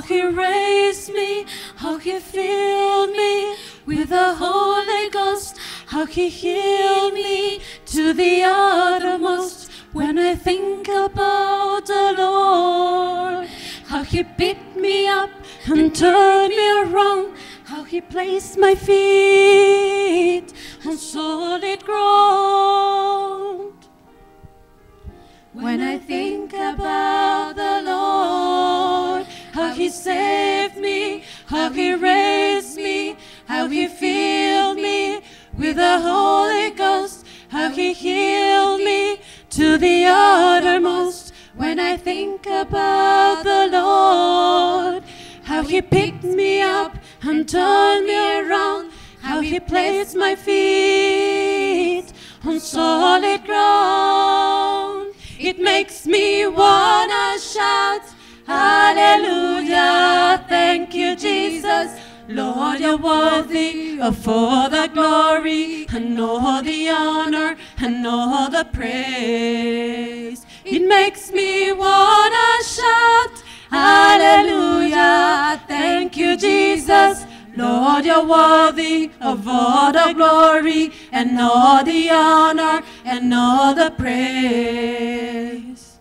He raised me, how He filled me with the Holy Ghost, how He healed me to the uttermost. When I think about the Lord, how He picked me up and turned me around, how He placed my feet on solid ground. When I think about the Lord, how He saved me, how He raised me, how He filled me with the Holy Ghost, how He healed me to the uttermost. When I think about the Lord, how He picked me up and turned me around, how He placed my feet on solid ground. It makes me wanna shout, hallelujah, thank you, Jesus. Lord, you're worthy of all the glory and all the honor and all the praise. It makes me wanna shout, hallelujah, thank you, Jesus. Lord, you're worthy of all the glory and all the honor and all the praise.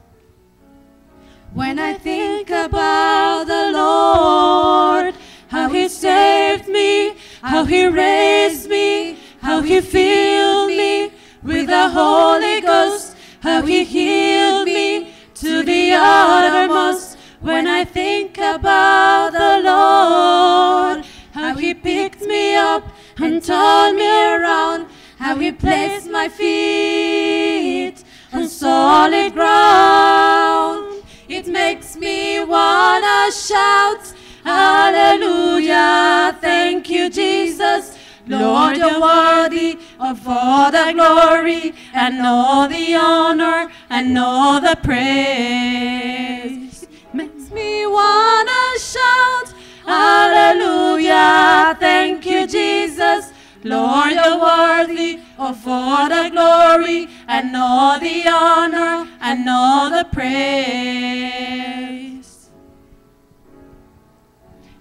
When I think about the Lord, how He saved me, how He raised me, how He filled me with the Holy Ghost, how He healed me to the uttermost. When I think about the Lord, how He picked me up and turned me around, how He placed my feet on solid ground. It makes me wanna shout, hallelujah, thank you, Jesus. Lord, you're worthy of all the glory and all the honor and all the praise. Makes me wanna shout, hallelujah, thank you, Jesus. Lord, you're worthy of all the glory and all the honor and all the praise.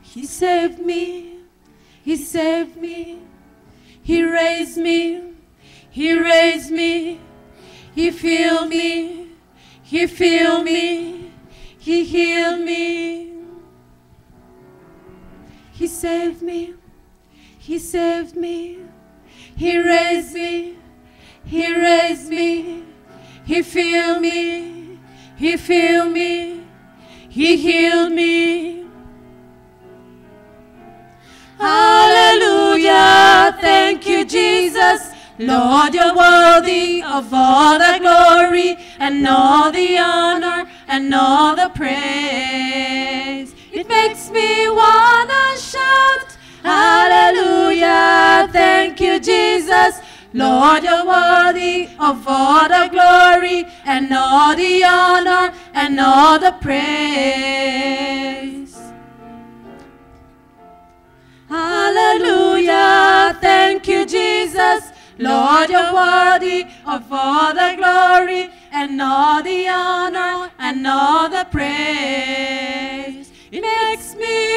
He saved me, He saved me, He raised me, He raised me, He filled me, He filled me, He healed me. He saved me, He saved me, He raised me, He raised me, He filled me, He filled me, He healed me. Hallelujah, thank you, Jesus. Lord, you're worthy of all the glory and all the honor and all the praise. It makes me wanna shout, hallelujah, thank you, Jesus. Lord, you're worthy of all the glory and all the honor and all the praise. Hallelujah, thank you, Jesus. Lord, you're worthy of all the glory and all the honor and all the praise. It makes me